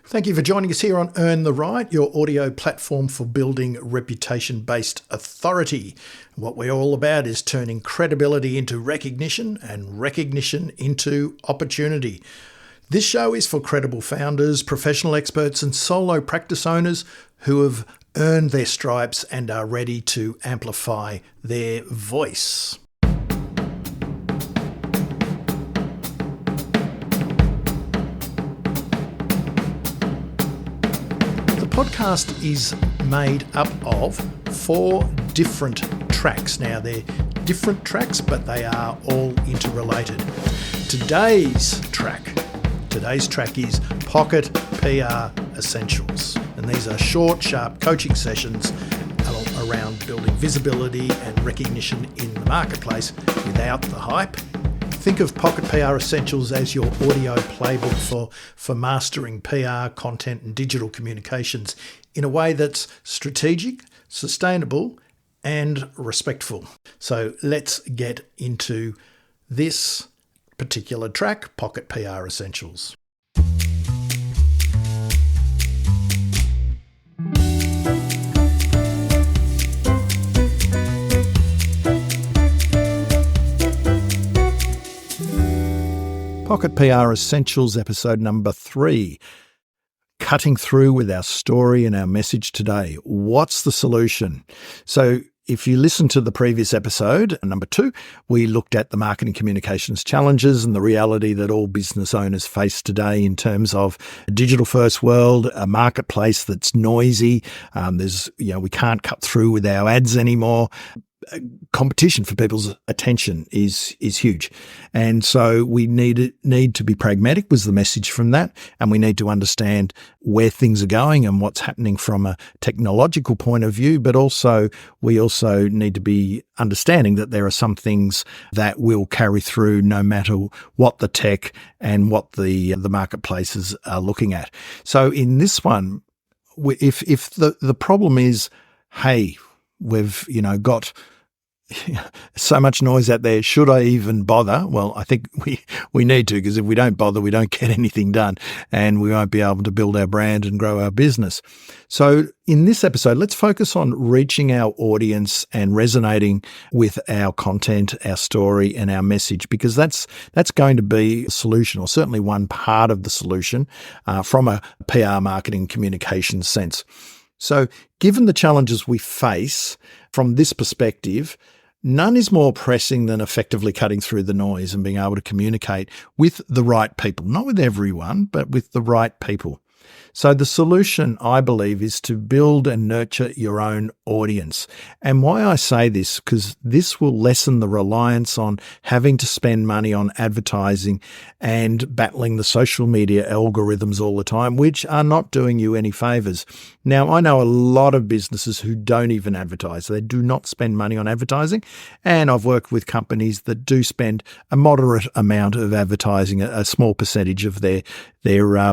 Thank you for joining us here on Earn the Right, your audio platform for building reputation-based authority. What we're all about is turning credibility into recognition and recognition into opportunity. This show is for credible founders, professional experts and solo practice owners who have earned their stripes and are ready to amplify their voice. The podcast is made up of 4 different tracks. Now, they're different tracks, but they are all interrelated. Today's track is Pocket PR Essentials. And these are short, sharp coaching sessions around building visibility and recognition in the marketplace without the hype. Think of Pocket PR Essentials as your audio playbook for mastering PR, content and digital communications in a way that's strategic, sustainable and respectful. So let's get into this particular track, Pocket PR Essentials. Pocket PR Essentials, episode number 3. Cutting through with our story and our message today. What's the solution? So if you listen to the previous episode, number 2, we looked at the marketing communications challenges and the reality that all business owners face today in terms of a digital first world, a marketplace that's noisy. We can't cut through with our ads anymore. Competition for people's attention is huge. And so we need to be pragmatic was the message from that. And we need to understand where things are going and what's happening from a technological point of view. But we also need to be understanding that there are some things that will carry through no matter what the tech and what the marketplaces are looking at. So in this one, if the problem is, hey, we've got so much noise out there. Should I even bother? Well, I think we need to, because if we don't bother, we don't get anything done and we won't be able to build our brand and grow our business. So in this episode, let's focus on reaching our audience and resonating with our content, our story and our message, because that's going to be a solution, or certainly one part of the solution from a PR marketing communication sense. So given the challenges we face from this perspective, none is more pressing than effectively cutting through the noise and being able to communicate with the right people, not with everyone, but with the right people. So the solution, I believe, is to build and nurture your own audience. And why I say this, because this will lessen the reliance on having to spend money on advertising and battling the social media algorithms all the time, which are not doing you any favors. Now, I know a lot of businesses who don't even advertise. They do not spend money on advertising. And I've worked with companies that do spend a moderate amount of advertising, a small percentage of their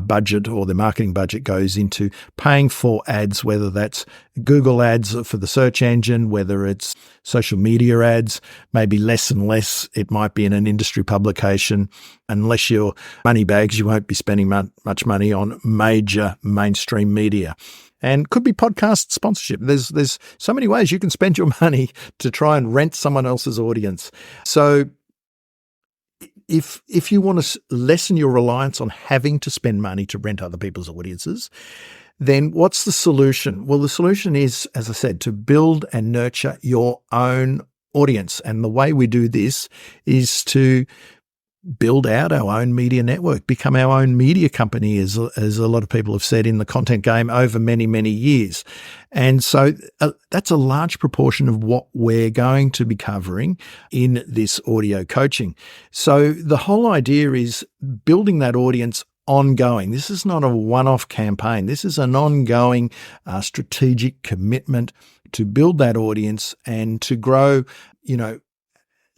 budget or their marketing budget goes into paying for ads, whether that's Google ads for the search engine, whether it's social media ads, maybe less and less. It might be in an industry publication. Unless you're money bags, you won't be spending much money on major mainstream media. And could be podcast sponsorship. There's so many ways you can spend your money to try and rent someone else's audience. So if you want to lessen your reliance on having to spend money to rent other people's audiences, then what's the solution? Well, the solution is, as I said, to build and nurture your own audience. And the way we do this is to build out our own media network, become our own media company, as a lot of people have said in the content game over many, many years. And so that's a large proportion of what we're going to be covering in this audio coaching. So the whole idea is building that audience ongoing. This is not a one-off campaign. This is an ongoing strategic commitment to build that audience and to grow,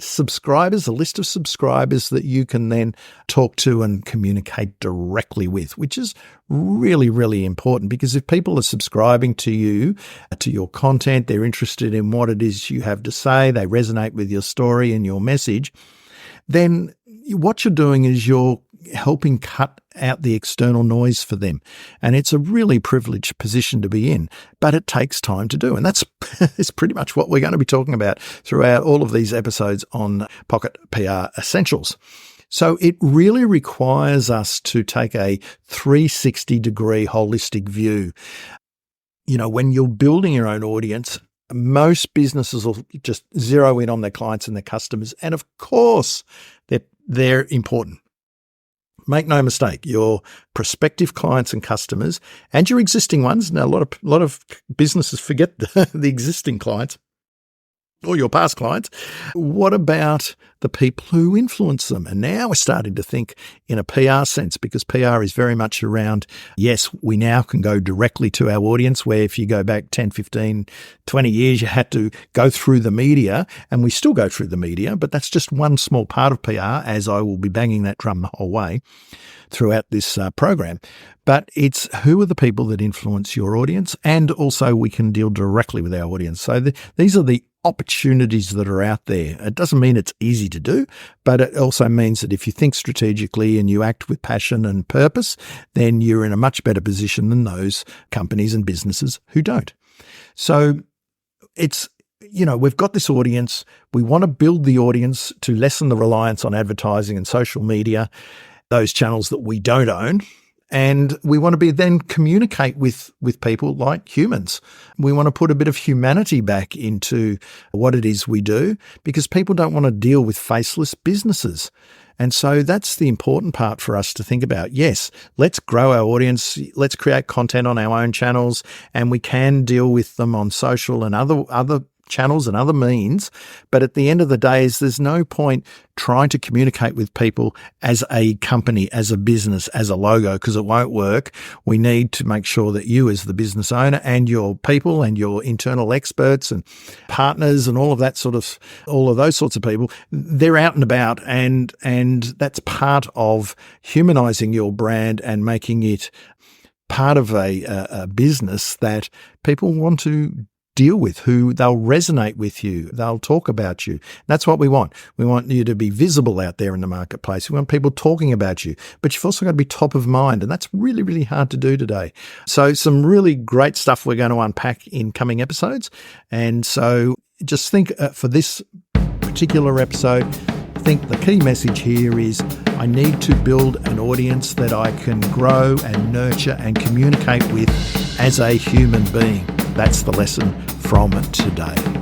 subscribers, a list of subscribers that you can then talk to and communicate directly with, which is really, really important, because if people are subscribing to you, to your content, they're interested in what it is you have to say, they resonate with your story and your message, then what you're doing is you're helping cut out the external noise for them. And it's a really privileged position to be in, but it takes time to do. And that's pretty much what we're going to be talking about throughout all of these episodes on Pocket PR Essentials. So it really requires us to take a 360-degree holistic view. When you're building your own audience, most businesses will just zero in on their clients and their customers. And of course, they're important. Make no mistake, your prospective clients and customers and your existing ones. Now, a lot of businesses forget the existing clients or your past clients. What about the people who influence them? And now we're starting to think in a PR sense, because PR is very much around, yes, we now can go directly to our audience, where if you go back 10, 15, 20 years, you had to go through the media, and we still go through the media, but that's just one small part of PR, as I will be banging that drum the whole way throughout this program. But it's who are the people that influence your audience, and also we can deal directly with our audience. So these are the opportunities that are out there. It doesn't mean it's easy to do, but it also means that if you think strategically and you act with passion and purpose, then you're in a much better position than those companies and businesses who don't. So it's, we've got this audience. We want to build the audience to lessen the reliance on advertising and social media, those channels that we don't own. And we want to then communicate with people like humans. We want to put a bit of humanity back into what it is we do, because people don't want to deal with faceless businesses. And so that's the important part for us to think about. Yes, let's grow our audience. Let's create content on our own channels, and we can deal with them on social and other channels and other means. But at the end of the day, there's no point trying to communicate with people as a company, as a business, as a logo, because it won't work. We need to make sure that you, as the business owner, and your people and your internal experts and partners and all of those sorts of people, they're out and about, and that's part of humanizing your brand and making it part of a business that people want to deal with, who they'll resonate with you, they'll talk about you. That's what we want. We want you to be visible out there in the marketplace. We want people talking about you, but you've also got to be top of mind, and that's really, really hard to do today. So some really great stuff we're going to unpack in coming episodes. And so just think for this particular episode, I think the key message here is I need to build an audience that I can grow and nurture and communicate with as a human being. That's the lesson from today.